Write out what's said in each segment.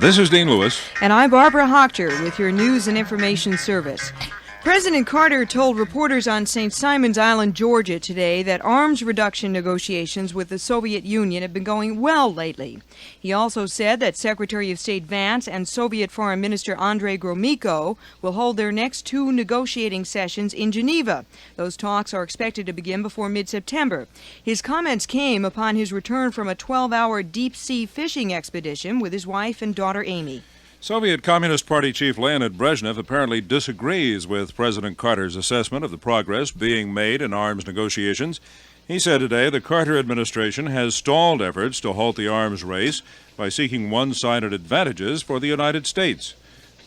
This is Dean Lewis. And I'm Barbara Hochter with your news and information service. President Carter told reporters on St. Simon's Island, Georgia today that arms reduction negotiations with the Soviet Union have been going well lately. He also said that Secretary of State Vance and Soviet Foreign Minister Andrei Gromyko will hold their next two negotiating sessions in Geneva. Those talks are expected to begin before mid-September. His comments came upon his return from a 12-hour deep-sea fishing expedition with his wife and daughter Amy. Soviet Communist Party chief Leonid Brezhnev apparently disagrees with President Carter's assessment of the progress being made in arms negotiations. He said today the Carter administration has stalled efforts to halt the arms race by seeking one-sided advantages for the United States.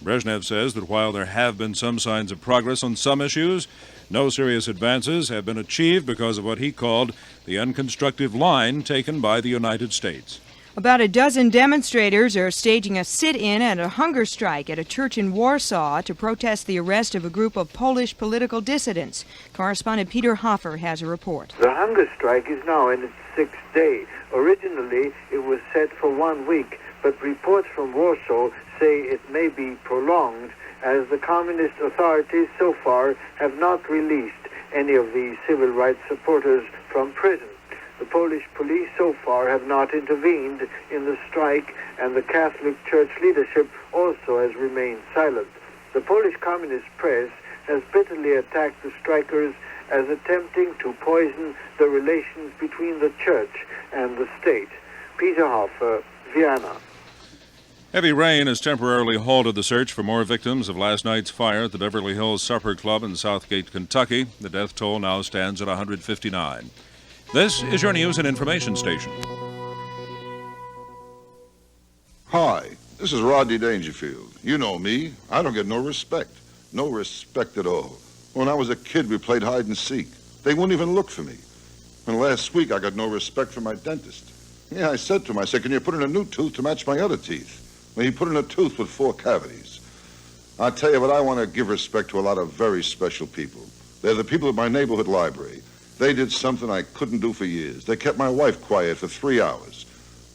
Brezhnev says that while there have been some signs of progress on some issues, no serious advances have been achieved because of what he called the unconstructive line taken by the United States. About a dozen demonstrators are staging a sit-in and a hunger strike at a church in Warsaw to protest the arrest of a group of Polish political dissidents. Correspondent Peter Hoffer has a report. The hunger strike is now in its sixth day. Originally, it was set for 1 week, but reports from Warsaw say it may be prolonged as the communist authorities so far have not released any of the civil rights supporters from prison. The Polish police so far have not intervened in the strike, and the Catholic Church leadership also has remained silent. The Polish communist press has bitterly attacked the strikers as attempting to poison the relations between the church and the state. Peter Hoffer, Vienna. Heavy rain has temporarily halted the search for more victims of last night's fire at the Beverly Hills Supper Club in Southgate, Kentucky. The death toll now stands at 159. This is your news and information station. Hi, this is Rodney Dangerfield. You know me. I don't get no respect. No respect at all. When I was a kid, we played hide and seek. They wouldn't even look for me. And last week, I got no respect from my dentist. Yeah, I said to him, I said, can you put in a new tooth to match my other teeth? Well, he put in a tooth with 4 cavities. I'll tell you what, I want to give respect to a lot of very special people. They're the people at my neighborhood library. They did something I couldn't do for years. They kept my wife quiet for 3 hours.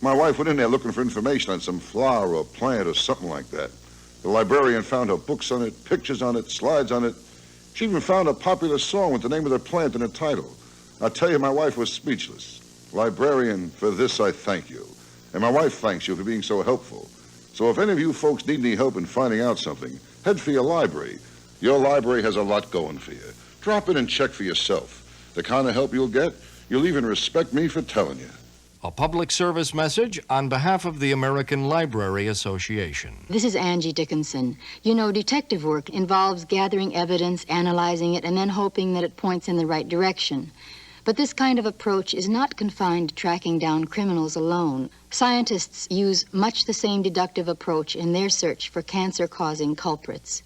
My wife went in there looking for information on some flower or plant or something like that. The librarian found her books on it, pictures on it, slides on it. She even found a popular song with the name of the plant in the title. I tell you, my wife was speechless. Librarian, for this I thank you. And my wife thanks you for being so helpful. So if any of you folks need any help in finding out something, head for your library. Your library has a lot going for you. Drop in and check for yourself. The kind of help you'll get, you'll even respect me for telling you. A public service message on behalf of the American Library Association. This is Angie Dickinson. You know, detective work involves gathering evidence, analyzing it, and then hoping that it points in the right direction. But this kind of approach is not confined to tracking down criminals alone. Scientists use much the same deductive approach in their search for cancer-causing culprits.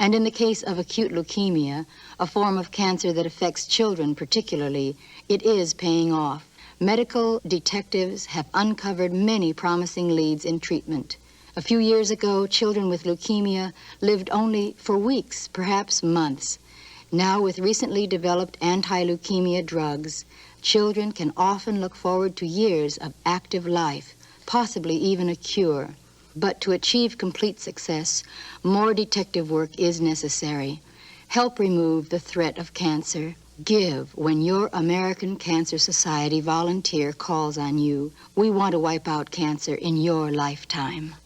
And in the case of acute leukemia, a form of cancer that affects children particularly, it is paying off. Medical detectives have uncovered many promising leads in treatment. A few years ago, children with leukemia lived only for weeks, perhaps months. Now, with recently developed anti-leukemia drugs, children can often look forward to years of active life, possibly even a cure. But to achieve complete success, more detective work is necessary. Help remove the threat of cancer. Give when your American Cancer Society volunteer calls on you. We want to wipe out cancer in your lifetime.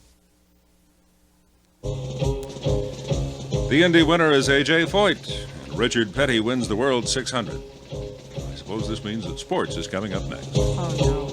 The Indy winner is A.J. Foyt. Richard Petty wins the World 600. I suppose this means that sports is coming up next. Oh, no.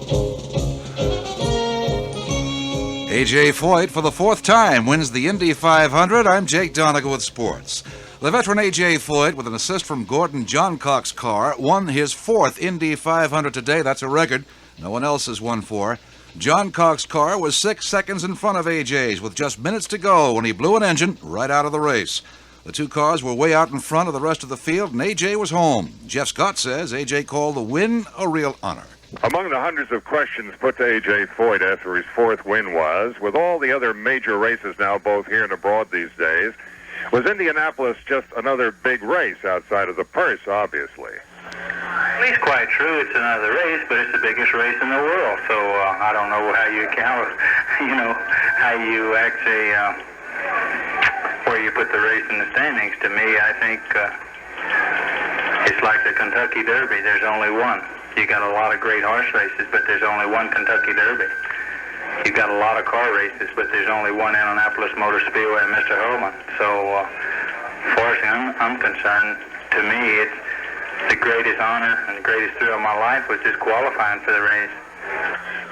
A.J. Foyt, for the 4th time, wins the Indy 500. I'm Jake Donegal with sports. The veteran A.J. Foyt, with an assist from Gordon Johncock's car, won his 4th Indy 500 today. That's a record no one else has won for. Johncock's car was 6 seconds in front of A.J.'s with just minutes to go when he blew an engine right out of the race. The 2 cars were way out in front of the rest of the field, and A.J. was home. Jeff Scott says A.J. called the win a real honor. Among the hundreds of questions put to A.J. Foyt after his 4th win was, with all the other major races now both here and abroad these days, was Indianapolis just another big race outside of the purse, obviously? Well, it's quite true. It's another race, but it's the biggest race in the world. So I don't know how you count, how you actually, where you put the race in the standings. To me, I think it's like the Kentucky Derby. There's only one. You got a lot of great horse races, but there's only one Kentucky Derby. You got a lot of car races, but there's only one Indianapolis Motor Speedway and Mr. Holman. So, as far as I'm concerned, to me, it's the greatest honor and the greatest thrill of my life was just qualifying for the race.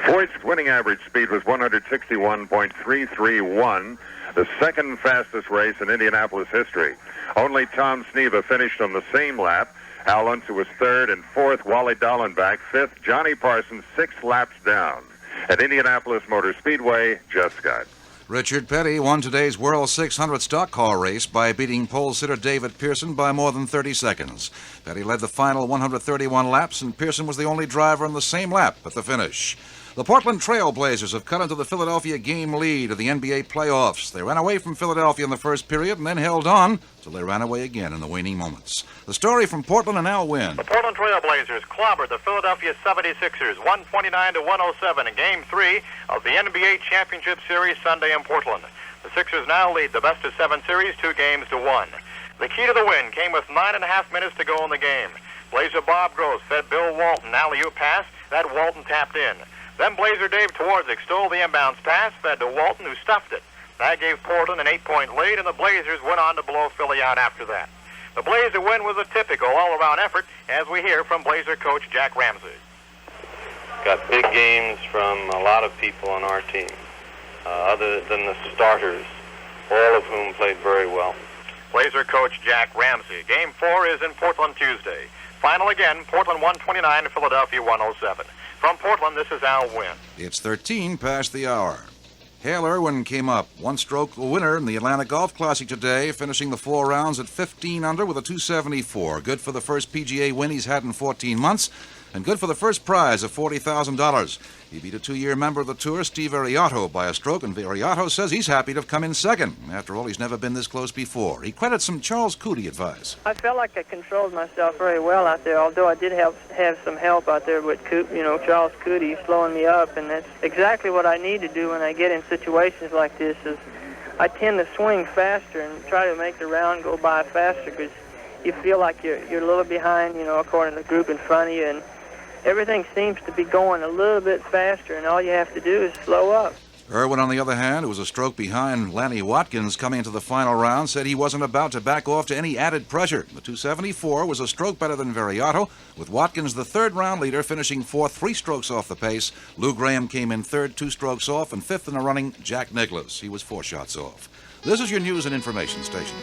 Foyt's winning average speed was 161.331, the second fastest race in Indianapolis history. Only Tom Sneva finished on the same lap. Al Unser was third, and fourth, Wally Dallenbach fifth. Johnny Parsons 6 laps down. At Indianapolis Motor Speedway, Jeff Scott. Richard Petty won today's World 600 stock car race by beating pole sitter David Pearson by more than 30 seconds. Petty led the final 131 laps, and Pearson was the only driver on the same lap at the finish. The Portland Trail Blazers have cut into the Philadelphia game lead of the NBA playoffs. They ran away from Philadelphia in the first period and then held on till they ran away again in the waning moments. The story from Portland and Al Wynn. The Portland Trail Blazers clobbered the Philadelphia 76ers 129-107 in Game 3 of the NBA Championship Series Sunday in Portland. The Sixers now lead the best-of-7 series 2-1. The key to the win came with 9.5 minutes to go in the game. Blazer Bob Gross fed Bill Walton alley-oop pass that Walton tapped in. Then Blazer Dave Twardzik stole the inbounds pass, fed to Walton, who stuffed it. That gave Portland an 8-point lead, and the Blazers went on to blow Philly out after that. The Blazer win was a typical all-around effort, as we hear from Blazer coach Jack Ramsey. Got big games from a lot of people on our team, other than the starters, all of whom played very well. Blazer coach Jack Ramsey. Game 4 is in Portland Tuesday. Final again, Portland 129 and Philadelphia 107. From Portland, this is Al Wynn. It's 13 past the hour. Hale Irwin came up, one-stroke winner in the Atlanta Golf Classic today, finishing the 4 rounds at 15 under with a 274. Good for the first PGA win he's had in 14 months, and good for the first prize of $40,000. He beat a 2-year member of the tour, Steve Ariato, by a stroke, and Ariato says he's happy to have come in second. After all, he's never been this close before. He credits some Charles Cootie advice. I felt like I controlled myself very well out there, although I did have some help out there with Charles Cootie slowing me up, and that's exactly what I need to do when I get in situations like this. Is I tend to swing faster and try to make the round go by faster because you feel like you're a little behind, according to the group in front of you, and everything seems to be going a little bit faster, and all you have to do is slow up. Irwin, on the other hand, who was a stroke behind Lanny Watkins coming into the final round, said he wasn't about to back off to any added pressure. The 274 was a stroke better than Variato, with Watkins the third-round leader finishing fourth, 3 strokes off the pace. Lou Graham came in third, 2 strokes off, and fifth in the running, Jack Nicklaus. He was 4 shots off. This is your news and information station.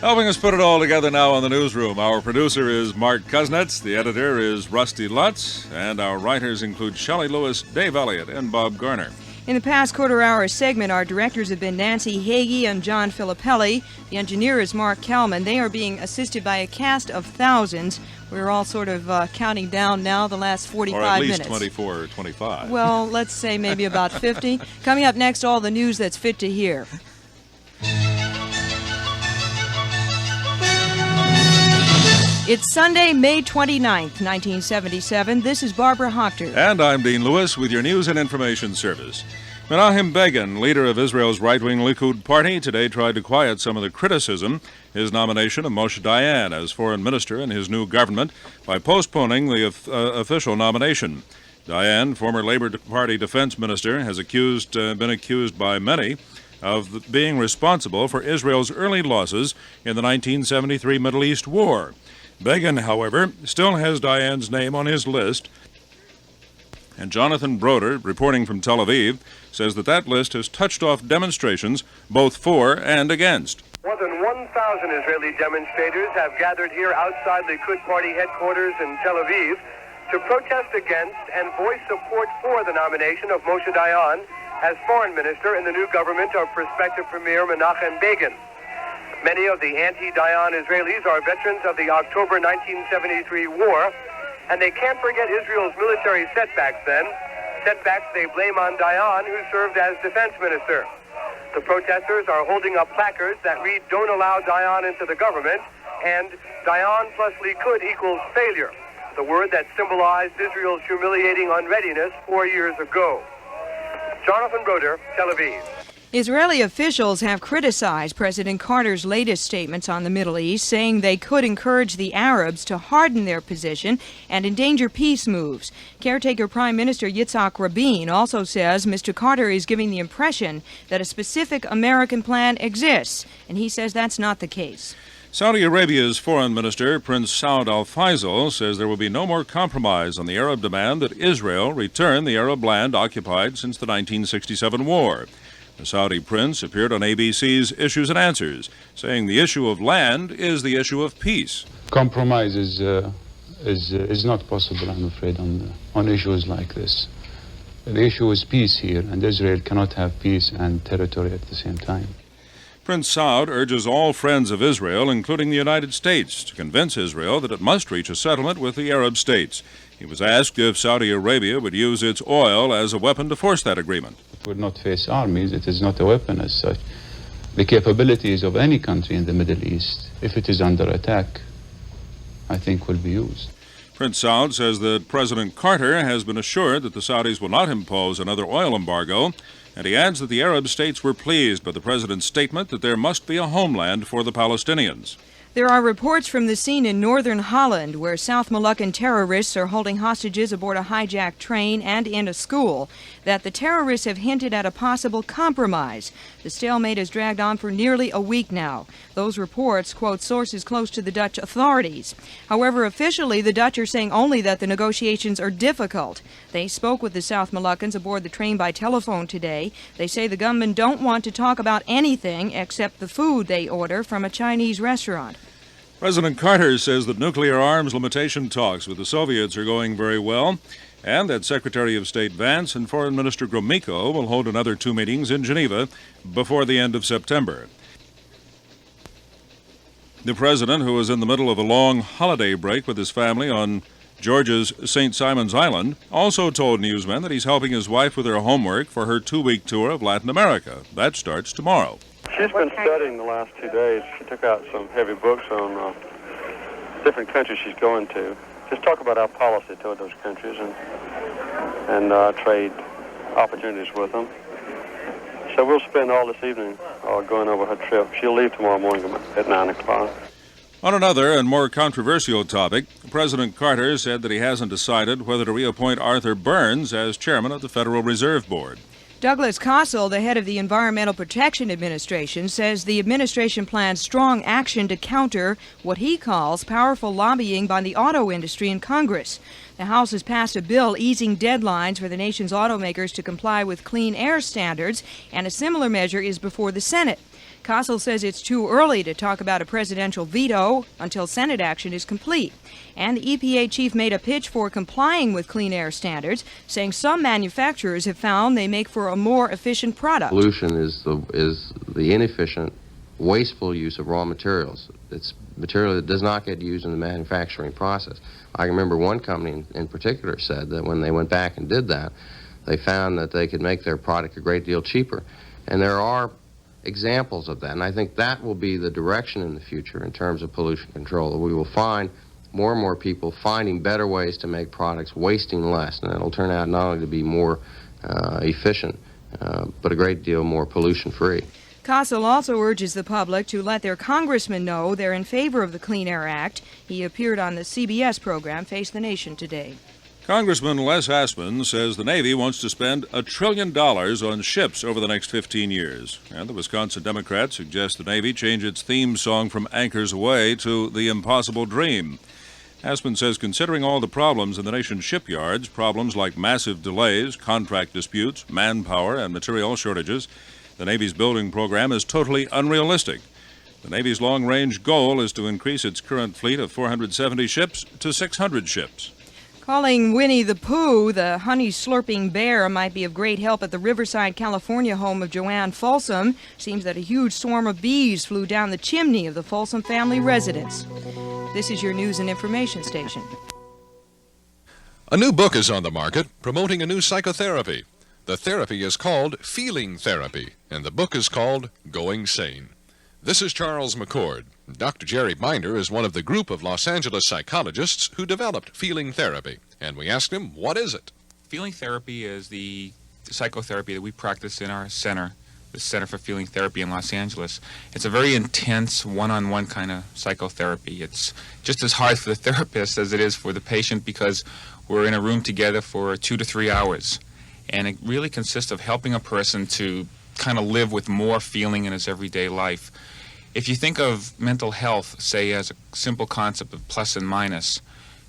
Helping us put it all together now in the newsroom, our producer is Mark Kuznets, the editor is Rusty Lutz, and our writers include Shelley Lewis, Dave Elliott, and Bob Garner. In the past quarter-hour segment, our directors have been Nancy Hagee and John Filippelli. The engineer is Mark Kalman. They are being assisted by a cast of thousands. We're all sort of counting down now the last 45 minutes. Or at least 24 or 25. Well, let's say maybe about 50. Coming up next, all the news that's fit to hear. It's Sunday, May 29th, 1977. This is Barbara Hochter. And I'm Dean Lewis with your news and information service. Menachem Begin, leader of Israel's right-wing Likud party, today tried to quiet some of the criticism his nomination of Moshe Dayan as foreign minister in his new government by postponing the official nomination. Dayan, former Labor Party defense minister, has been accused by many of being responsible for Israel's early losses in the 1973 Middle East War. Begin, however, still has Dayan's name on his list, and Jonathan Broder, reporting from Tel Aviv, says that list has touched off demonstrations both for and against. More than 1,000 Israeli demonstrators have gathered here outside Likud party headquarters in Tel Aviv to protest against and voice support for the nomination of Moshe Dayan as foreign minister in the new government of prospective Premier Menachem Begin. Many of the anti-Dayan Israelis are veterans of the October 1973 war, and they can't forget Israel's military setbacks then, setbacks they blame on Dayan, who served as defense minister. The protesters are holding up placards that read, "Don't allow Dayan into the government," and "Dayan plus Likud equals failure," the word that symbolized Israel's humiliating unreadiness 4 years ago. Jonathan Broder, Tel Aviv. Israeli officials have criticized President Carter's latest statements on the Middle East, saying they could encourage the Arabs to harden their position and endanger peace moves. Caretaker Prime Minister Yitzhak Rabin also says Mr. Carter is giving the impression that a specific American plan exists, and he says that's not the case. Saudi Arabia's foreign minister, Prince Saud Al Faisal, says there will be no more compromise on the Arab demand that Israel return the Arab land occupied since the 1967 war. The Saudi prince appeared on ABC's Issues and Answers, saying the issue of land is the issue of peace. Compromise is not possible, I'm afraid, on issues like this. The issue is peace here, and Israel cannot have peace and territory at the same time. Prince Saud urges all friends of Israel, including the United States, to convince Israel that it must reach a settlement with the Arab states. He was asked if Saudi Arabia would use its oil as a weapon to force that agreement. It would not face armies. It is not a weapon as such. The capabilities of any country in the Middle East, if it is under attack, I think will be used. Prince Saud says that President Carter has been assured that the Saudis will not impose another oil embargo, and he adds that the Arab states were pleased by the president's statement that there must be a homeland for the Palestinians. There are reports from the scene in northern Holland where South Moluccan terrorists are holding hostages aboard a hijacked train and in a school that the terrorists have hinted at a possible compromise. The stalemate has dragged on for nearly a week now. Those reports quote sources close to the Dutch authorities. However, officially, the Dutch are saying only that the negotiations are difficult. They spoke with the South Moluccans aboard the train by telephone today. They say the gunmen don't want to talk about anything except the food they order from a Chinese restaurant. President Carter says that nuclear arms limitation talks with the Soviets are going very well, and that Secretary of State Vance and Foreign Minister Gromyko will hold another 2 meetings in Geneva before the end of September. The president, who is in the middle of a long holiday break with his family on Georgia's St. Simon's Island, also told newsmen that he's helping his wife with her homework for her 2-week tour of Latin America. That starts tomorrow. She's been studying the last 2 days. She took out some heavy books on different countries she's going to. Just talk about our policy toward those countries and trade opportunities with them. So we'll spend all this evening going over her trip. She'll leave tomorrow morning at 9 o'clock. On another and more controversial topic, President Carter said that he hasn't decided whether to reappoint Arthur Burns as chairman of the Federal Reserve Board. Douglas Kossel, the head of the Environmental Protection Administration, says the administration plans strong action to counter what he calls powerful lobbying by the auto industry in Congress. The House has passed a bill easing deadlines for the nation's automakers to comply with clean air standards, and a similar measure is before the Senate. Kossel says it's too early to talk about a presidential veto until Senate action is complete. And the EPA chief made a pitch for complying with clean air standards, saying some manufacturers have found they make for a more efficient product. Pollution is the inefficient, wasteful use of raw materials. It's material that does not get used in the manufacturing process. I remember one company in particular said that when they went back and did that, they found that they could make their product a great deal cheaper. And there are examples of that, and I think that will be the direction in the future in terms of pollution control. We will find more and more people finding better ways to make products, wasting less, and it'll turn out not only to be more efficient, but a great deal more pollution-free. Kossel also urges the public to let their congressmen know they're in favor of the Clean Air Act. He appeared on the CBS program Face the Nation today. Congressman Les Aspin says the Navy wants to spend $1 trillion on ships over the next 15 years. And the Wisconsin Democrats suggest the Navy change its theme song from Anchors Aweigh to The Impossible Dream. Aspin says considering all the problems in the nation's shipyards, problems like massive delays, contract disputes, manpower, and material shortages, the Navy's building program is totally unrealistic. The Navy's long-range goal is to increase its current fleet of 470 ships to 600 ships. Calling Winnie the Pooh the honey-slurping bear might be of great help at the Riverside, California home of Joanne Folsom. Seems that a huge swarm of bees flew down the chimney of the Folsom family residence. This is your news and information station. A new book is on the market promoting a new psychotherapy. The therapy is called feeling therapy, and the book is called Going Sane. This is Charles McCord. Dr. Jerry Binder is one of the group of Los Angeles psychologists who developed feeling therapy, and we asked him, what is it? Feeling therapy is the psychotherapy that we practice in our center, the Center for Feeling Therapy in Los Angeles. It's a very intense, one-on-one kind of psychotherapy. It's just as hard for the therapist as it is for the patient because we're in a room together for 2 to 3 hours. And it really consists of helping a person to kind of live with more feeling in his everyday life. If you think of mental health, say, as a simple concept of plus and minus,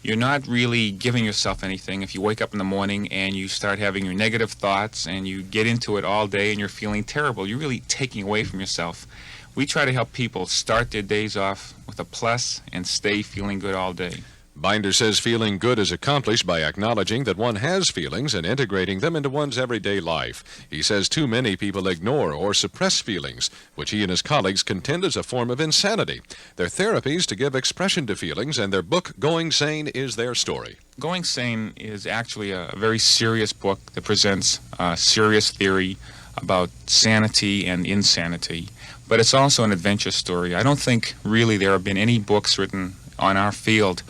you're not really giving yourself anything if you wake up in the morning and you start having your negative thoughts and you get into it all day and you're feeling terrible. You're really taking away from yourself. We try to help people start their days off with a plus and stay feeling good all day. Binder says feeling good is accomplished by acknowledging that one has feelings and integrating them into one's everyday life. He says too many people ignore or suppress feelings, which he and his colleagues contend is a form of insanity. Their therapies to give expression to feelings, and their book, Going Sane, is their story. Going Sane is actually a very serious book that presents serious theory about sanity and insanity, but it's also an adventure story. I don't think really there have been any books written on our field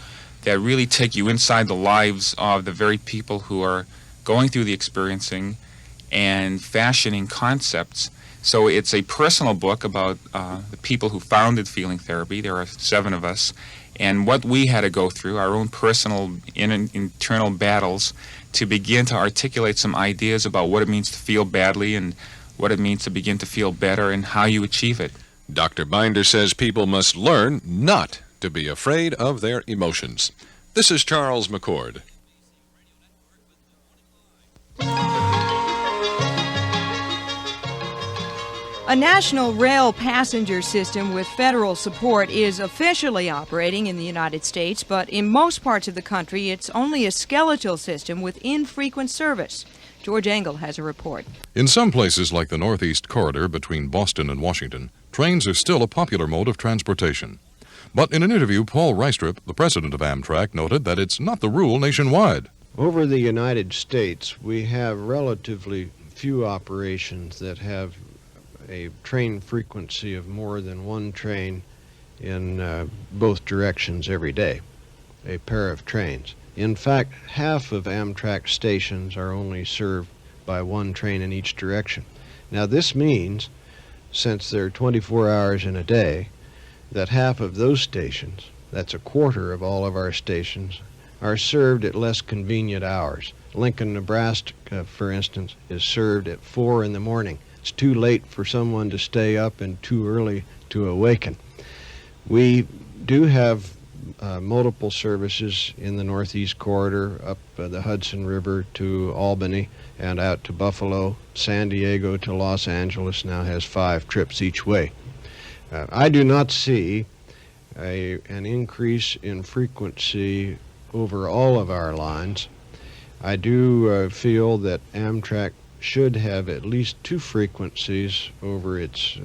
that really take you inside the lives of the very people who are going through the experiencing and fashioning concepts. So it's a personal book about the people who founded Feeling Therapy. There are 7 of us, and what we had to go through, our own personal internal battles, to begin to articulate some ideas about what it means to feel badly and what it means to begin to feel better and how you achieve it. Dr. Binder says people must learn not to be afraid of their emotions. This is Charles McCord. A national rail passenger system with federal support is officially operating in the United States, but in most parts of the country, it's only a skeletal system with infrequent service. George Engel has a report. In some places, like the Northeast Corridor between Boston and Washington, trains are still a popular mode of transportation. But in an interview, Paul Reistrup, the president of Amtrak, noted that it's not the rule nationwide. Over the United States, we have relatively few operations that have a train frequency of more than one train in both directions every day, a pair of trains. In fact, half of Amtrak stations are only served by one train in each direction. Now this means, since there are 24 hours in a day, that half of those stations, that's a quarter of all of our stations, are served at less convenient hours. Lincoln, Nebraska, for instance, is served at 4 in the morning. It's too late for someone to stay up and too early to awaken. We do have multiple services in the Northeast Corridor, up the Hudson River to Albany and out to Buffalo. San Diego to Los Angeles now has 5 trips each way. I do not see an increase in frequency over all of our lines. I do feel that Amtrak should have at least 2 frequencies over its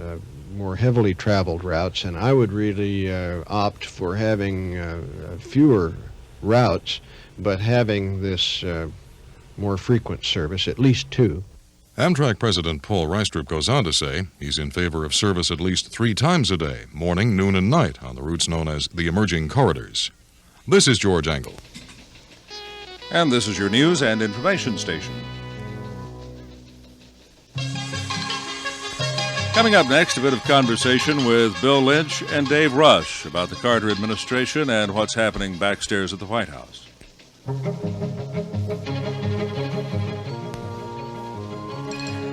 more heavily traveled routes, and I would really opt for having fewer routes, but having this more frequent service, at least 2. Amtrak President Paul Reistrup goes on to say he's in favor of service at least 3 times a day, morning, noon, and night, on the routes known as the emerging corridors. This is George Engel. And this is your news and information station. Coming up next, a bit of conversation with Bill Lynch and Dave Rush about the Carter administration and what's happening backstairs at the White House.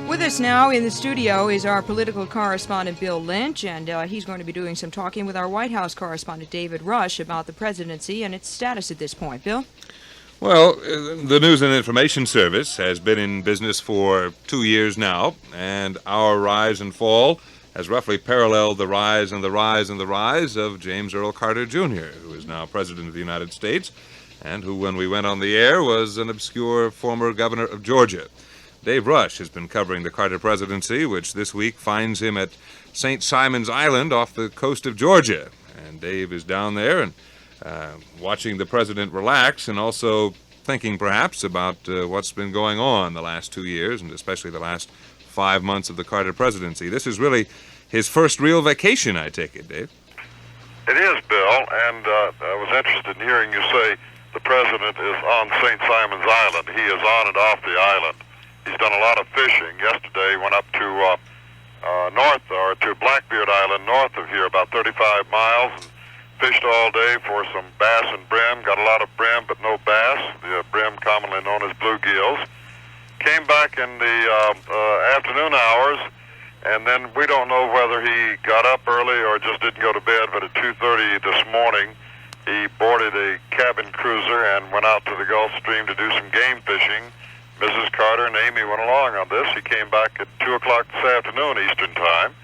With us now in the studio is our political correspondent Bill Lynch, and he's going to be doing some talking with our White House correspondent David Rush about the presidency and its status at this point. Bill? Well, the News and Information Service has been in business for 2 years now, and our rise and fall has roughly paralleled the rise and the rise and the rise of James Earl Carter, Jr., who is now President of the United States, and who, when we went on the air, was an obscure former governor of Georgia. Dave Rush has been covering the Carter presidency, which this week finds him at St. Simon's Island off the coast of Georgia. And Dave is down there and watching the president relax and also thinking perhaps about what's been going on the last 2 years, and especially the last 5 months of the Carter presidency. This is really his first real vacation, I take it, Dave. It is, Bill, and I was interested in hearing you say the president is on St. Simon's Island. He is on and off the island. He's done a lot of fishing. Yesterday he went up to to Blackbeard Island north of here, about 35 miles, and fished all day for some bass and brim. Got a lot of brim, but no bass. The brim commonly known as bluegills. Came back in the afternoon hours, and then we don't know whether he got up early or just didn't go to bed, but at 2:30 this morning, he boarded a cabin cruiser and went out to the Gulf Stream to do some game fishing. Mrs. Carter and Amy went along on this. He came back at 2 o'clock this afternoon Eastern Time,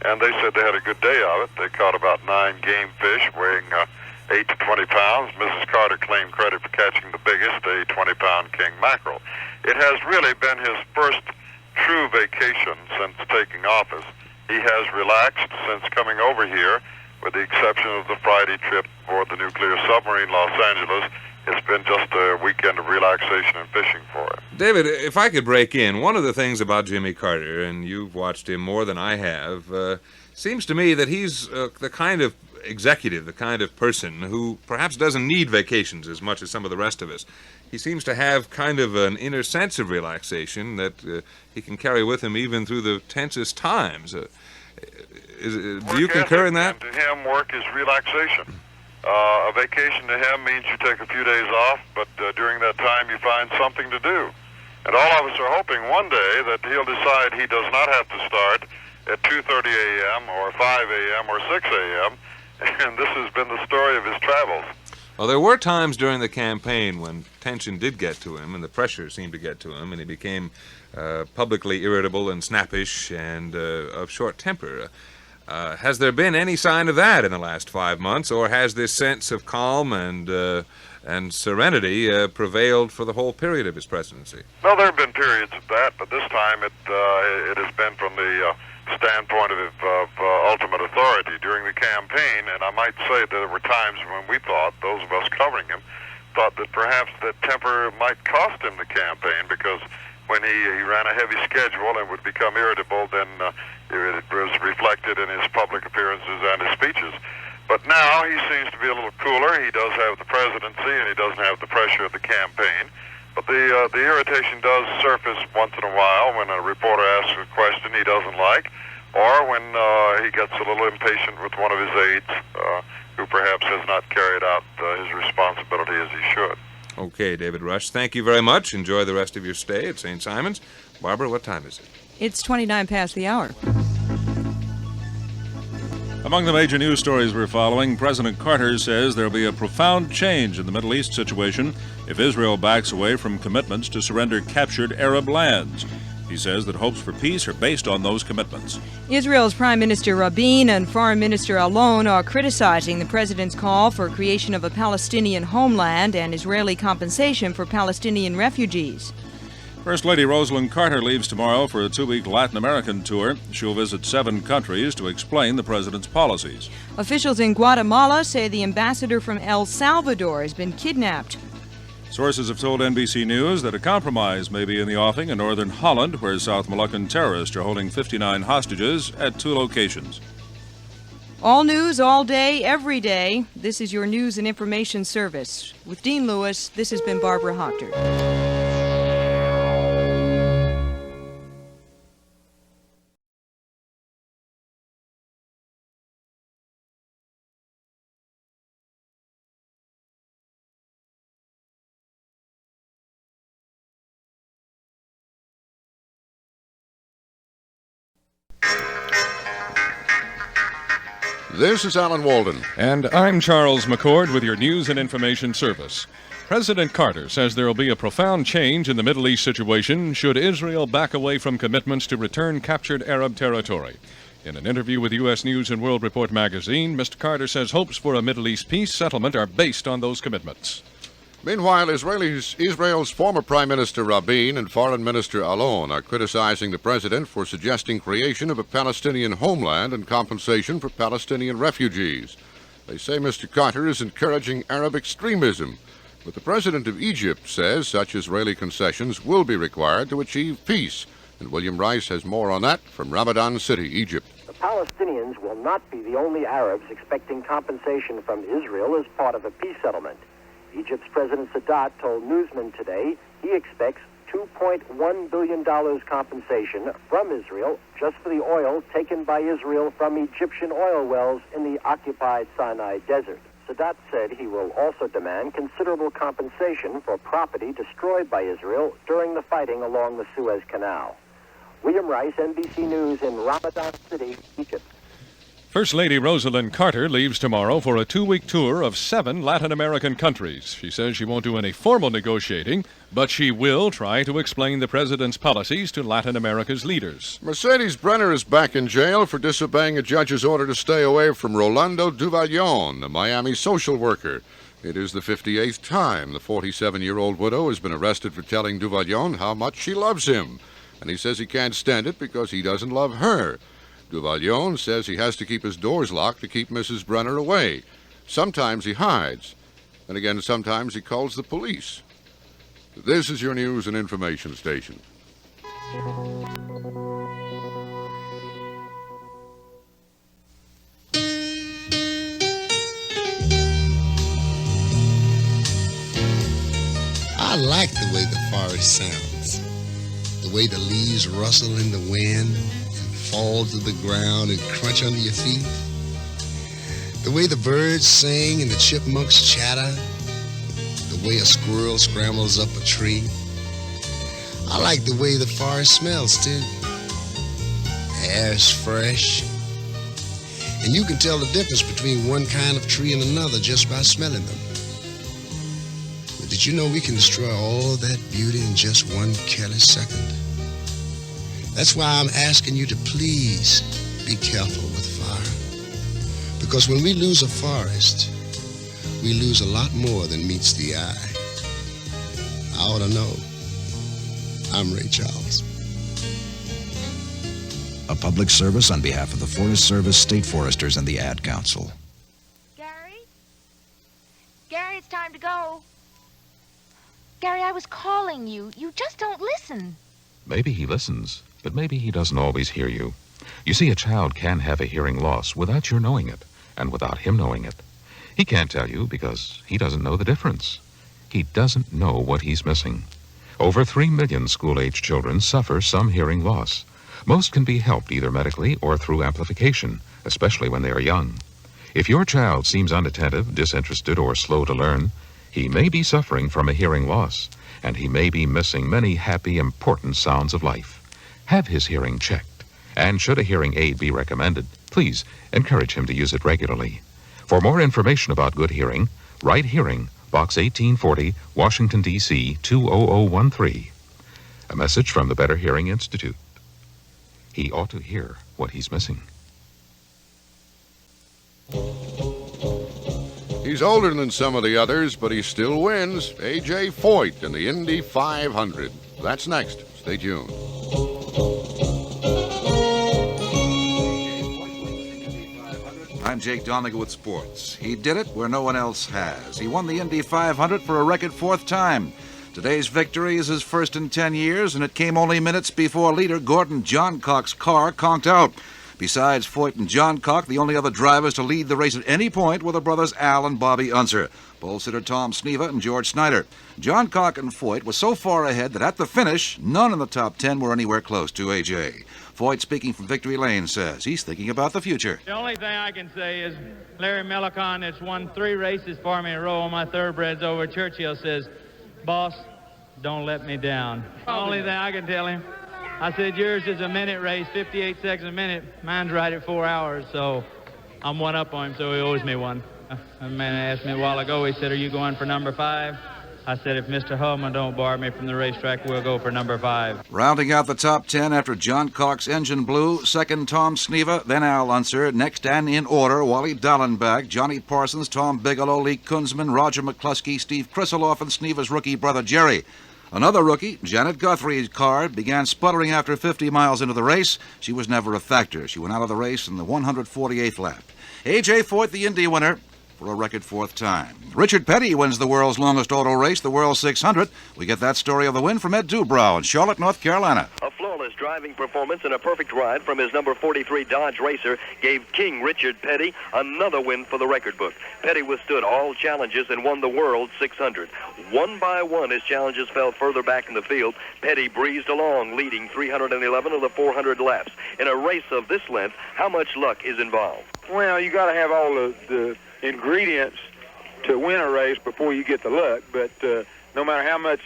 and they said they had a good day of it. They caught about 9 game fish weighing 8 to 20 pounds. Mrs. Carter claimed credit for catching the biggest, a 20-pound king mackerel. It has really been his first true vacation since taking office. He has relaxed since coming over here, with the exception of the Friday trip aboard the nuclear submarine Los Angeles. It's been just a weekend of relaxation and fishing for him. David, if I could break in, one of the things about Jimmy Carter, and you've watched him more than I have, seems to me that he's the kind of executive, the kind of person who perhaps doesn't need vacations as much as some of the rest of us. He seems to have kind of an inner sense of relaxation that he can carry with him even through the tensest times. Do you concur in that? To him, work is relaxation. A vacation to him means you take a few days off, but during that time you find something to do. And all of us are hoping one day that he'll decide he does not have to start at 2:30 a.m. or 5 a.m. or 6 a.m., and this has been the story of his travels. Well, there were times during the campaign when tension did get to him and the pressure seemed to get to him, and he became publicly irritable and snappish and of short temper. Has there been any sign of that in the last 5 months, or has this sense of calm and serenity prevailed for the whole period of his presidency? Well, there have been periods of that, but this time it has been from the standpoint of ultimate authority during the campaign, and I might say that there were times when we thought, those of us covering him, thought that perhaps that temper might cost him the campaign, because when he ran a heavy schedule and would become irritable, then it was reflected in his public appearances and his speeches. But now he seems to be a little cooler. He does have the presidency, and he doesn't have the pressure of the campaign. But the irritation does surface once in a while when a reporter asks a question he doesn't like, or when he gets a little impatient with one of his aides who perhaps has not carried out his responsibility as he should. Okay, David Rush, thank you very much. Enjoy the rest of your stay at St. Simon's. Barbara, what time is it? It's 29 past the hour. Among the major news stories we're following, President Carter says there will be a profound change in the Middle East situation if Israel backs away from commitments to surrender captured Arab lands. He says that hopes for peace are based on those commitments. Israel's Prime Minister Rabin and Foreign Minister Alon are criticizing the president's call for creation of a Palestinian homeland and Israeli compensation for Palestinian refugees. First Lady Rosalind Carter leaves tomorrow for a 2-week Latin American tour. She'll visit 7 countries to explain the president's policies. Officials in Guatemala say the ambassador from El Salvador has been kidnapped. Sources have told NBC News that a compromise may be in the offing in northern Holland, where South Moluccan terrorists are holding 59 hostages at 2 locations. All news, all day, every day. This is your news and information service. With Dean Lewis, this has been Barbara Hochter. This is Alan Walden. And I'm Charles McCord with your News and Information Service. President Carter says there will be a profound change in the Middle East situation should Israel back away from commitments to return captured Arab territory. In an interview with U.S. News and World Report magazine, Mr. Carter says hopes for a Middle East peace settlement are based on those commitments. Meanwhile, Israel's former Prime Minister Rabin and Foreign Minister Alon are criticizing the president for suggesting creation of a Palestinian homeland and compensation for Palestinian refugees. They say Mr. Carter is encouraging Arab extremism. But the president of Egypt says such Israeli concessions will be required to achieve peace. And William Rice has more on that from Ramadan City, Egypt. The Palestinians will not be the only Arabs expecting compensation from Israel as part of a peace settlement. Egypt's President Sadat told newsmen today he expects $2.1 billion compensation from Israel just for the oil taken by Israel from Egyptian oil wells in the occupied Sinai desert. Sadat said he will also demand considerable compensation for property destroyed by Israel during the fighting along the Suez Canal. William Rice, NBC News in Ramadan City, Egypt. First Lady Rosalind Carter leaves tomorrow for a 2-week tour of 7 Latin American countries. She says she won't do any formal negotiating, but she will try to explain the president's policies to Latin America's leaders. Mercedes Brenner is back in jail for disobeying a judge's order to stay away from Rolando Duvallon, a Miami social worker. It is the 58th time the 47-year-old widow has been arrested for telling Duvallon how much she loves him. And he says he can't stand it because he doesn't love her. Duvallon says he has to keep his doors locked to keep Mrs. Brenner away. Sometimes he hides, and again sometimes he calls the police. This is your news and information station. I like the way the forest sounds, the way the leaves rustle in the wind, fall to the ground and crunch under your feet. The way the birds sing and the chipmunks chatter. The way a squirrel scrambles up a tree. I like the way the forest smells too. The air's fresh. And you can tell the difference between one kind of tree and another just by smelling them. But did you know we can destroy all that beauty in just one careless second? That's why I'm asking you to please be careful with fire. Because when we lose a forest, we lose a lot more than meets the eye. I ought to know. I'm Ray Charles. A public service on behalf of the Forest Service, State Foresters, and the Ad Council. Gary? Gary, it's time to go. Gary, I was calling you. You just don't listen. Maybe he listens, but maybe he doesn't always hear you. You see, a child can have a hearing loss without your knowing it, and without him knowing it. He can't tell you because he doesn't know the difference. He doesn't know what he's missing. Over 3 million school-age children suffer some hearing loss. Most can be helped either medically or through amplification, especially when they are young. If your child seems unattentive, disinterested, or slow to learn, he may be suffering from a hearing loss, and he may be missing many happy, important sounds of life. Have his hearing checked, and should a hearing aid be recommended, please encourage him to use it regularly. For more information about good hearing, write Hearing, Box 1840, Washington, D.C. 20013. A message from the Better Hearing Institute. He ought to hear what he's missing. He's older than some of the others, but he still wins. A.J. Foyt in the Indy 500. That's next. Stay tuned. I'm Jake Donegal with sports. He did it where no one else has. He won the Indy 500 for a record 4th time. Today's victory is his first in 10 years, and it came only minutes before leader Gordon Johncock's car conked out. Besides Foyt and Johncock, the only other drivers to lead the race at any point were the brothers Al and Bobby Unser, pole sitter Tom Sneva and George Snyder. Johncock and Foyt were so far ahead that at the finish, none in the top 10 were anywhere close to A.J. Foyt, speaking from Victory Lane, says he's thinking about the future. The only thing I can say is Larry Melicon, that's won 3 races for me in a row on my thoroughbreds over at Churchill, says, "Boss, don't let me down." The only thing I can tell him, I said, yours is a minute race, 58 seconds a minute. Mine's right at 4 hours, so I'm one up on him, so he owes me one. A man asked me a while ago, he said, "Are you going for number 5? I said, "If Mr. Hullman don't bar me from the racetrack, we'll go for number 5. Rounding out the top 10 after Johncock's engine blew, second Tom Sneva, then Al Unser, next and in order, Wally Dallenbach, Johnny Parsons, Tom Bigelow, Lee Kunzman, Roger McCluskey, Steve Krisseloff, and Sneva's rookie brother Jerry. Another rookie, Janet Guthrie's car, began sputtering after 50 miles into the race. She was never a factor. She went out of the race in the 148th lap. A.J. Foyt, the Indy winner, for a record fourth time. Richard Petty wins the world's longest auto race, the World 600. We get that story of the win from Ed Dubrow in Charlotte, North Carolina. A flawless driving performance and a perfect ride from his number 43 Dodge Racer gave King Richard Petty another win for the record book. Petty withstood all challenges and won the World 600. One by one, his challenges fell further back in the field. Petty breezed along, leading 311 of the 400 laps. In a race of this length, how much luck is involved? Well, you got to have all the ingredients to win a race before you get the luck, but no matter how much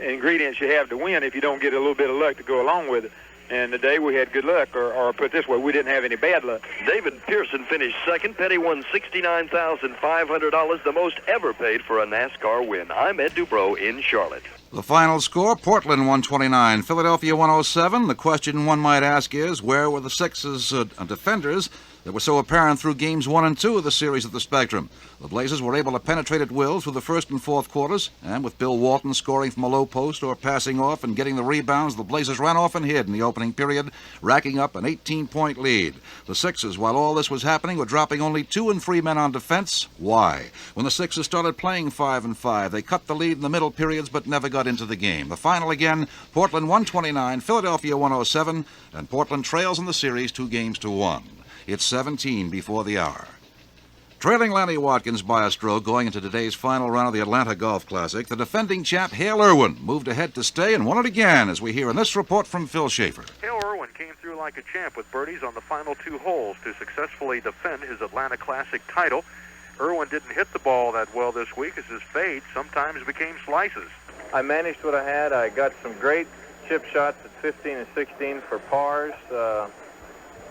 ingredients you have to win, if you don't get a little bit of luck to go along with it. And today we had good luck, or put it this way, we didn't have any bad luck. David Pearson finished second. Petty won $69,500, the most ever paid for a NASCAR win. I'm Ed Dubrow in Charlotte. The final score, Portland 129, Philadelphia 107. The question one might ask is, where were the Sixers' defenders that were so apparent through games 1 and 2 of the series at the Spectrum? The Blazers were able to penetrate at will through the first and fourth quarters, and with Bill Walton scoring from a low post or passing off and getting the rebounds, the Blazers ran off and hid in the opening period, racking up an 18-point lead. The Sixers, while all this was happening, were dropping only 2 and 3 men on defense. Why? When the Sixers started playing 5 and 5, they cut the lead in the middle periods but never got into the game. The final again, Portland 129, Philadelphia 107, and Portland trails in the series 2-1. It's 17 before the hour. Trailing Lanny Watkins by a stroke going into today's final round of the Atlanta Golf Classic, the defending champ Hale Irwin moved ahead to stay and won it again, as we hear in this report from Phil Schaefer. Hale Irwin came through like a champ with birdies on the final 2 holes to successfully defend his Atlanta Classic title. Irwin didn't hit the ball that well this week as his fade sometimes became slices. I managed what I had. I got some great chip shots at 15 and 16 for pars.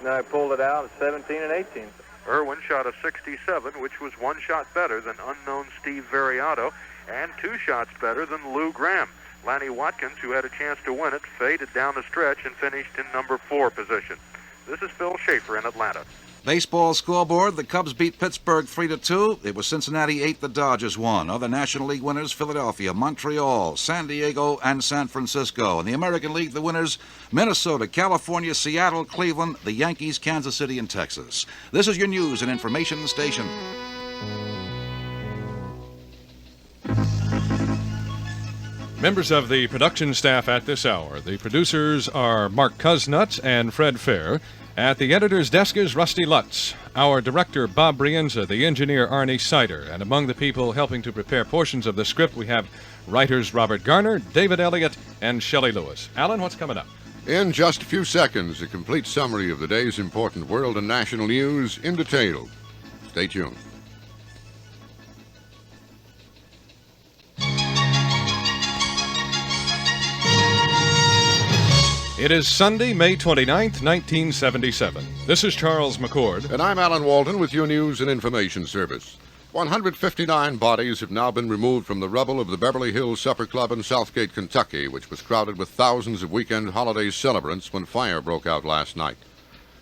Then I pulled it out at 17 and 18. Irwin shot a 67, which was 1 shot better than unknown Steve Variato and 2 shots better than Lou Graham. Lanny Watkins, who had a chance to win it, faded down the stretch and finished in number 4 position. This is Phil Schaefer in Atlanta. Baseball scoreboard, the Cubs beat Pittsburgh 3-2. It was Cincinnati 8, the Dodgers 1. Other National League winners, Philadelphia, Montreal, San Diego, and San Francisco. In the American League, the winners, Minnesota, California, Seattle, Cleveland, the Yankees, Kansas City, and Texas. This is your news and information station. Members of the production staff at this hour. The producers are Mark Kuznutz and Fred Fair. At the editor's desk is Rusty Lutz. Our director, Bob Brienza, the engineer, Arnie Sider. And among the people helping to prepare portions of the script, we have writers Robert Garner, David Elliott, and Shelley Lewis. Alan, what's coming up? In just a few seconds, a complete summary of the day's important world and national news in detail. Stay tuned. It is Sunday, May 29th, 1977. This is Charles McCord. And I'm Alan Walton with your News and Information Service. 159 bodies have now been removed from the rubble of the Beverly Hills Supper Club in Southgate, Kentucky, which was crowded with thousands of weekend holiday celebrants when fire broke out last night.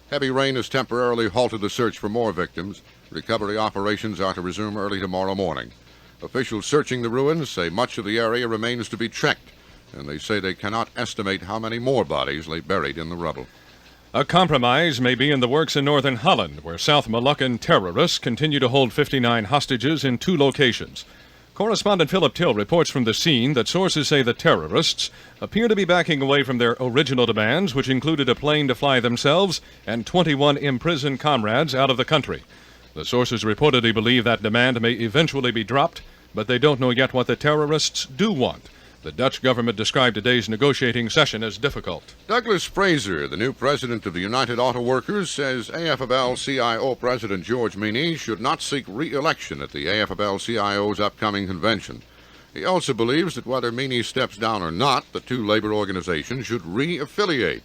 Heavy rain has temporarily halted the search for more victims. Recovery operations are to resume early tomorrow morning. Officials searching the ruins say much of the area remains to be checked, and they say they cannot estimate how many more bodies lay buried in the rubble. A compromise may be in the works in northern Holland, where South Moluccan terrorists continue to hold 59 hostages in 2 locations. Correspondent Philip Till reports from the scene that sources say the terrorists appear to be backing away from their original demands, which included a plane to fly themselves and 21 imprisoned comrades out of the country. The sources reportedly believe that demand may eventually be dropped, but they don't know yet what the terrorists do want. The Dutch government described today's negotiating session as difficult. Douglas Fraser, the new president of the United Auto Workers, says AFL-CIO President George Meany should not seek re-election at the AFL-CIO's upcoming convention. He also believes that whether Meany steps down or not, the 2 labor organizations should re-affiliate.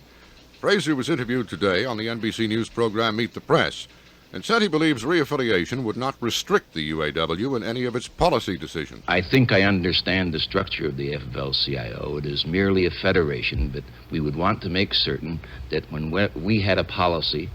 Fraser was interviewed today on the NBC News program Meet the Press, and said he believes re-affiliation would not restrict the UAW in any of its policy decisions. I think I understand the structure of the AFL-CIO. It is merely a federation, but we would want to make certain that when we had a policy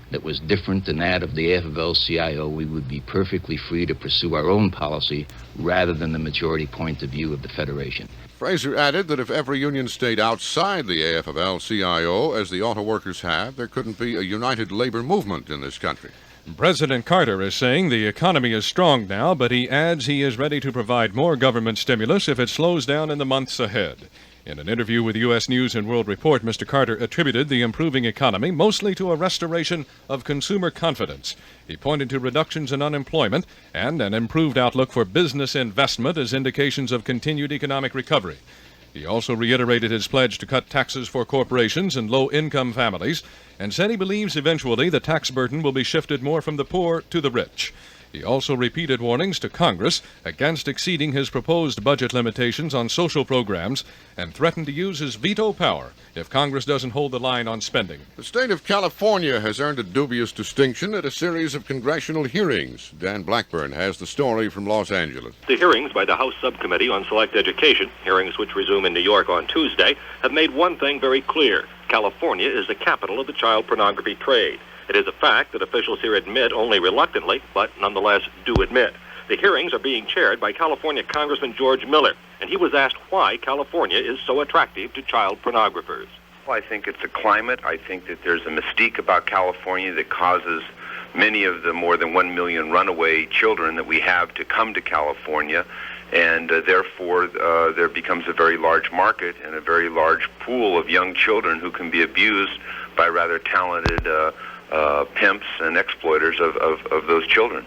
that was different than that of the AFL-CIO, we would be perfectly free to pursue our own policy rather than the majority point of view of the federation. Fraser added that if every union stayed outside the AFL-CIO, as the auto workers have, there couldn't be a united labor movement in this country. President Carter is saying the economy is strong now, but he adds he is ready to provide more government stimulus if it slows down in the months ahead. In an interview with U.S. News and World Report, Mr. Carter attributed the improving economy mostly to a restoration of consumer confidence. He pointed to reductions in unemployment and an improved outlook for business investment as indications of continued economic recovery. He also reiterated his pledge to cut taxes for corporations and low-income families and said he believes eventually the tax burden will be shifted more from the poor to the rich. He also repeated warnings to Congress against exceeding his proposed budget limitations on social programs and threatened to use his veto power if Congress doesn't hold the line on spending. The state of California has earned a dubious distinction at a series of congressional hearings. Dan Blackburn has the story from Los Angeles. The hearings by the House Subcommittee on Select Education, hearings which resume in New York on Tuesday, have made one thing very clear. California is the capital of the child pornography trade. It is a fact that officials here admit only reluctantly, but nonetheless do admit. The hearings are being chaired by California Congressman George Miller, and he was asked why California is so attractive to child pornographers. Well, I think it's a climate. I think that there's a mystique about California that causes many of the more than 1 million runaway children that we have to come to California, and therefore there becomes a very large market and a very large pool of young children who can be abused by rather talented pimps and exploiters of those children.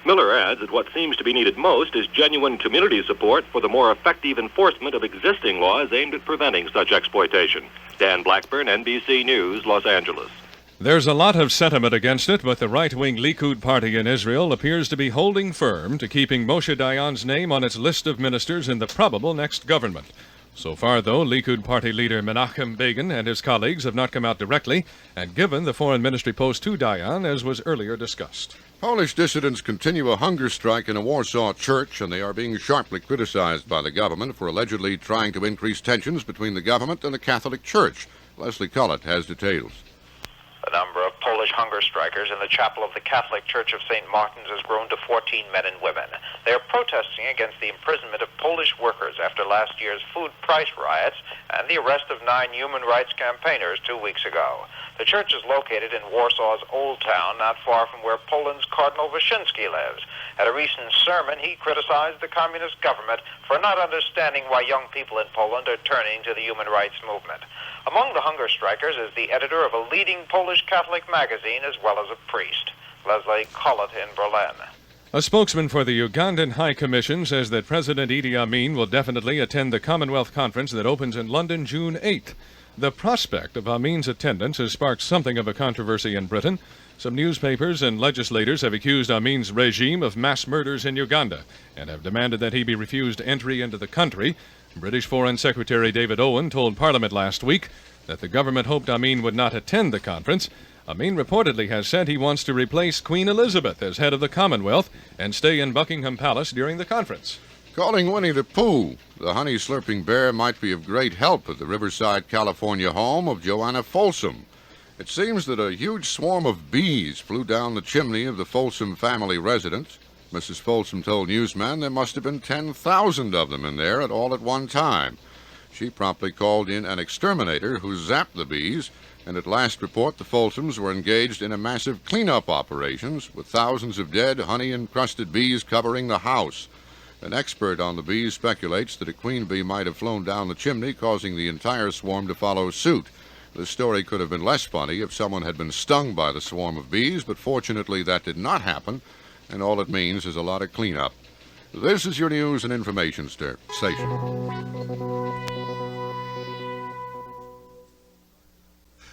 Miller adds that what seems to be needed most is genuine community support for the more effective enforcement of existing laws aimed at preventing such exploitation. Dan Blackburn, NBC News, Los Angeles. There's a lot of sentiment against it, but the right-wing Likud party in Israel appears to be holding firm to keeping Moshe Dayan's name on its list of ministers in the probable next government. So far, though, Likud party leader Menachem Begin and his colleagues have not come out directly and given the foreign ministry post to Dayan, as was earlier discussed. Polish dissidents continue a hunger strike in a Warsaw church, and they are being sharply criticized by the government for allegedly trying to increase tensions between the government and the Catholic Church. Leslie Collett has details. The number of Polish hunger strikers in the chapel of the Catholic Church of St. Martin's has grown to 14 men and women. They are protesting against the imprisonment of Polish workers after last year's food price riots and the arrest of 9 human rights campaigners 2 weeks ago. The church is located in Warsaw's Old Town, not far from where Poland's Cardinal Wyszynski lives. At a recent sermon, he criticized the communist government for not understanding why young people in Poland are turning to the human rights movement. Among the hunger strikers is the editor of a leading Polish Catholic magazine as well as a priest. Leslie Collett in Berlin. A spokesman for the Ugandan High Commission says that President Idi Amin will definitely attend the Commonwealth Conference that opens in London June 8th. The prospect of Amin's attendance has sparked something of a controversy in Britain. Some newspapers and legislators have accused Amin's regime of mass murders in Uganda and have demanded that he be refused entry into the country. British Foreign Secretary David Owen told Parliament last week that the government hoped Amin would not attend the conference. Amin reportedly has said he wants to replace Queen Elizabeth as head of the Commonwealth and stay in Buckingham Palace during the conference. Calling Winnie the Pooh, the honey-slurping bear might be of great help at the Riverside, California home of Joanna Folsom. It seems that a huge swarm of bees flew down the chimney of the Folsom family residence. Mrs. Folsom told newsmen there must have been 10,000 of them in there at one time. She promptly called in an exterminator who zapped the bees, and at last report the Folsoms were engaged in a massive cleanup operations with thousands of dead, honey-encrusted bees covering the house. An expert on the bees speculates that a queen bee might have flown down the chimney, causing the entire swarm to follow suit. This story could have been less funny if someone had been stung by the swarm of bees, but fortunately that did not happen, and all it means is a lot of cleanup. This is your news and information station.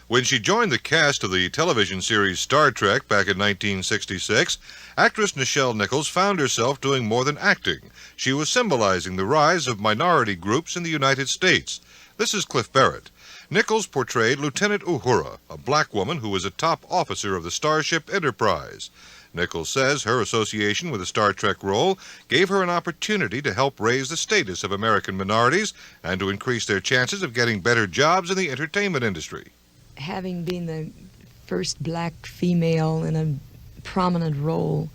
When she joined the cast of the television series Star Trek back in 1966, actress Nichelle Nichols found herself doing more than acting. She was symbolizing the rise of minority groups in the United States. This is Cliff Barrett. Nichols portrayed Lieutenant Uhura, a black woman who was a top officer of the Starship Enterprise. Nichols says her association with the Star Trek role gave her an opportunity to help raise the status of American minorities and to increase their chances of getting better jobs in the entertainment industry. Having been the first black female in a prominent role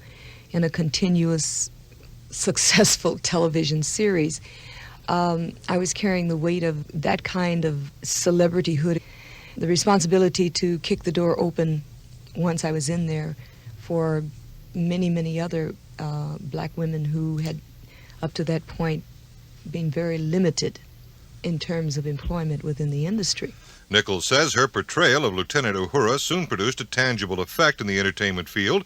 in a continuous, successful television series, I was carrying the weight of that kind of celebrityhood, the responsibility to kick the door open once I was in there for many, many other black women who had, up to that point, been very limited in terms of employment within the industry. Nichols says her portrayal of Lieutenant Uhura soon produced a tangible effect in the entertainment field.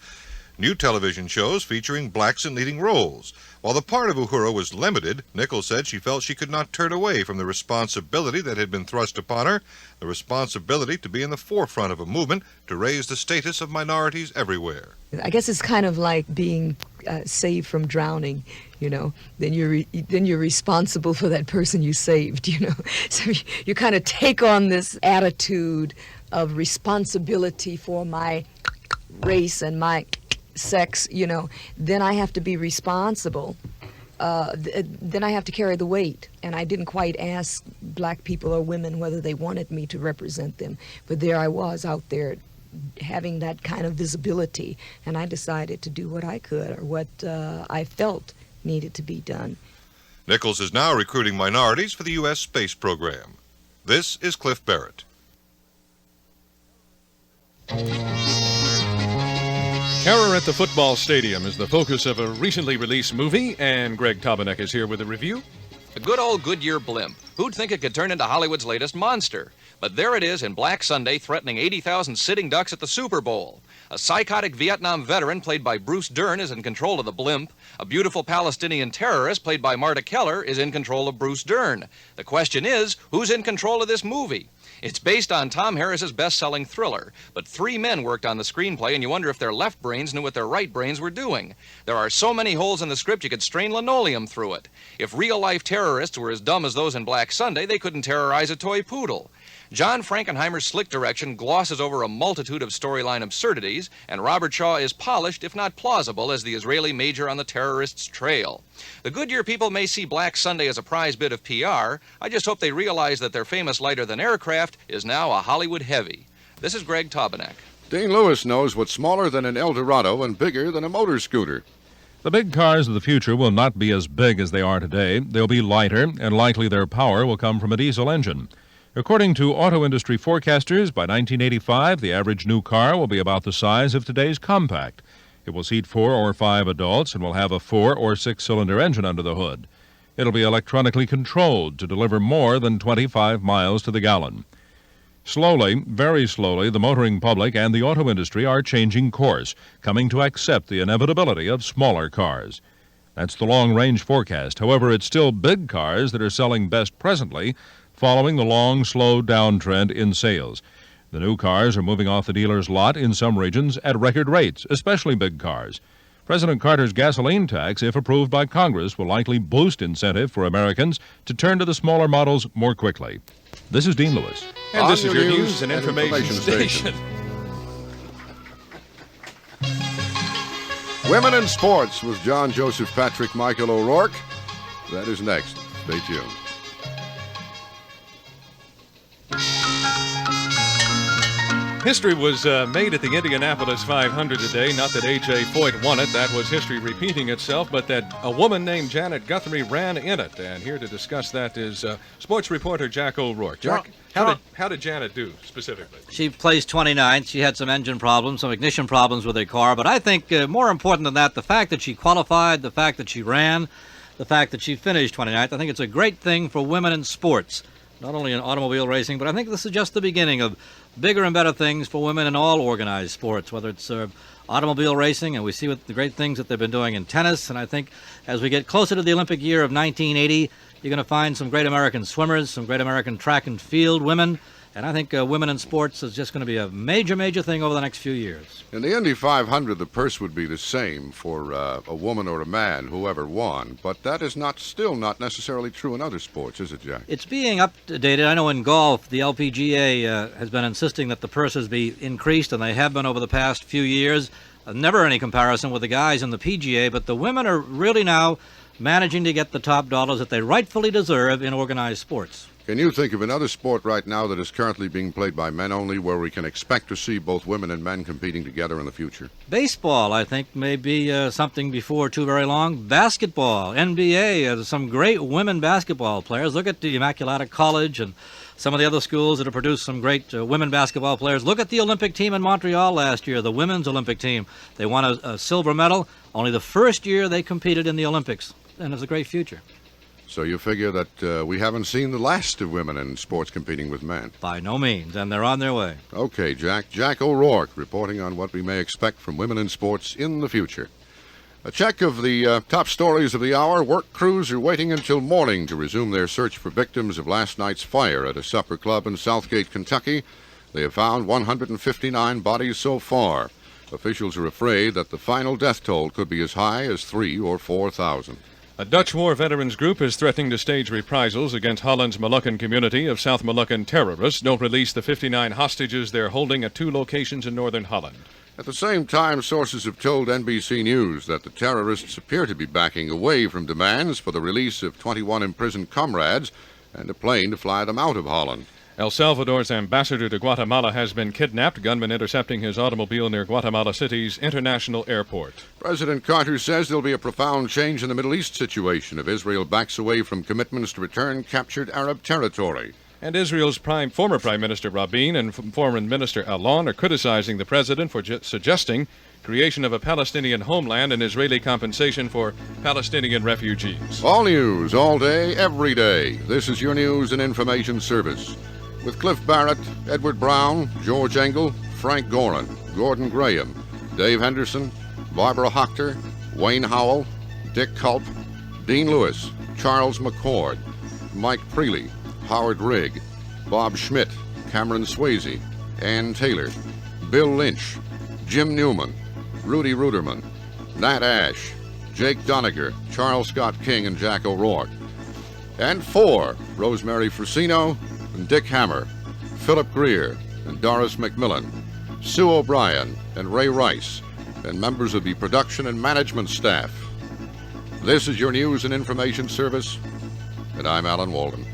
New television shows featuring blacks in leading roles. While the part of Uhura was limited, Nichols said she felt she could not turn away from the responsibility that had been thrust upon her, the responsibility to be in the forefront of a movement to raise the status of minorities everywhere. I guess it's kind of like being saved from drowning, you know. Then you're responsible for that person you saved, you know. So you kind of take on this attitude of responsibility for my race and my sex, you know. Then I have to be responsible. Then I have to carry the weight. And I didn't quite ask black people or women whether they wanted me to represent them. But there I was out there having that kind of visibility. And I decided to do what I could, or what I felt needed to be done. Nichols is now recruiting minorities for the U.S. space program. This is Cliff Barrett. Terror at the Football Stadium is the focus of a recently released movie, and Greg Tobanek is here with a review. A good old Goodyear blimp. Who'd think it could turn into Hollywood's latest monster? But there it is in Black Sunday, threatening 80,000 sitting ducks at the Super Bowl. A psychotic Vietnam veteran played by Bruce Dern is in control of the blimp. A beautiful Palestinian terrorist played by Marta Keller is in control of Bruce Dern. The question is, who's in control of this movie? It's based on Tom Harris's best-selling thriller, but 3 men worked on the screenplay, and you wonder if their left brains knew what their right brains were doing. There are so many holes in the script you could strain linoleum through it. If real-life terrorists were as dumb as those in Black Sunday, they couldn't terrorize a toy poodle. John Frankenheimer's slick direction glosses over a multitude of storyline absurdities, and Robert Shaw is polished, if not plausible, as the Israeli major on the terrorists' trail. The Goodyear people may see Black Sunday as a prize bit of PR. I just hope they realize that their famous lighter-than-aircraft is now a Hollywood heavy. This is Greg Tobanek. Dean Lewis knows what's smaller than an Eldorado and bigger than a motor scooter. The big cars of the future will not be as big as they are today. They'll be lighter, and likely their power will come from a diesel engine. According to auto industry forecasters, by 1985, the average new car will be about the size of today's compact. It will seat 4 or 5 adults and will have a 4 or 6-cylinder engine under the hood. It'll be electronically controlled to deliver more than 25 miles to the gallon. Slowly, very slowly, the motoring public and the auto industry are changing course, coming to accept the inevitability of smaller cars. That's the long-range forecast. However, it's still big cars that are selling best presently, following the long, slow downtrend in sales. The new cars are moving off the dealer's lot in some regions at record rates, especially big cars. President Carter's gasoline tax, if approved by Congress, will likely boost incentive for Americans to turn to the smaller models more quickly. This is Dean Lewis. And this is your news and information station. Women in Sports with John Joseph Patrick Michael O'Rourke. That is next. Stay tuned. History was made at the Indianapolis 500 today. Not that A.J. Foyt won it. That was history repeating itself, but that a woman named Janet Guthrie ran in it. And here to discuss that is sports reporter Jack O'Rourke. Jack, how did Janet do specifically? She placed 29th. She had some engine problems, some ignition problems with her car. But I think more important than that, the fact that she qualified, the fact that she ran, the fact that she finished 29th, I think it's a great thing for women in sports. Not only in automobile racing, but I think this is just the beginning of bigger and better things for women in all organized sports, whether it's automobile racing, and we see what the great things that they've been doing in tennis. And I think as we get closer to the Olympic year of 1980, you're going to find some great American swimmers, some great American track and field women. And I think women in sports is just going to be a major, major thing over the next few years. In the Indy 500, the purse would be the same for a woman or a man, whoever won. But that is still not necessarily true in other sports, is it, Jack? It's being updated. I know in golf, the LPGA has been insisting that the purses be increased, and they have been over the past few years. Never any comparison with the guys in the PGA, but the women are really now managing to get the top dollars that they rightfully deserve in organized sports. Can you think of another sport right now that is currently being played by men only where we can expect to see both women and men competing together in the future? Baseball, I think, may be something before too very long. Basketball, NBA, some great women basketball players. Look at the Immaculata College and some of the other schools that have produced some great women basketball players. Look at the Olympic team in Montreal last year, the women's Olympic team. They won a silver medal, only the first year they competed in the Olympics, and it's a great future. So you figure that we haven't seen the last of women in sports competing with men? By no means, and they're on their way. Okay, Jack. Jack O'Rourke reporting on what we may expect from women in sports in the future. A check of the top stories of the hour. Work crews are waiting until morning to resume their search for victims of last night's fire at a supper club in Southgate, Kentucky. They have found 159 bodies so far. Officials are afraid that the final death toll could be as high as 3,000 or 4,000. A Dutch war veterans group is threatening to stage reprisals against Holland's Moluccan community if South Moluccan terrorists don't release the 59 hostages they're holding at 2 locations in northern Holland. At the same time, sources have told NBC News that the terrorists appear to be backing away from demands for the release of 21 imprisoned comrades and a plane to fly them out of Holland. El Salvador's ambassador to Guatemala has been kidnapped, gunmen intercepting his automobile near Guatemala City's international airport. President Carter says there'll be a profound change in the Middle East situation if Israel backs away from commitments to return captured Arab territory. And Israel's former Prime Minister Rabin and Foreign Minister Alon are criticizing the president for suggesting creation of a Palestinian homeland and Israeli compensation for Palestinian refugees. All news, all day, every day. This is your news and information service. With Cliff Barrett, Edward Brown, George Engel, Frank Gorin, Gordon Graham, Dave Henderson, Barbara Hochter, Wayne Howell, Dick Culp, Dean Lewis, Charles McCord, Mike Preeley, Howard Rigg, Bob Schmidt, Cameron Swayze, Ann Taylor, Bill Lynch, Jim Newman, Rudy Ruderman, Nat Ash, Jake Doniger, Charles Scott King, and Jack O'Rourke. And 4, Rosemary Frusino, and Dick Hammer, Philip Greer, and Doris McMillan, Sue O'Brien, and Ray Rice, and members of the production and management staff. This is your news and information service, and I'm Alan Walden.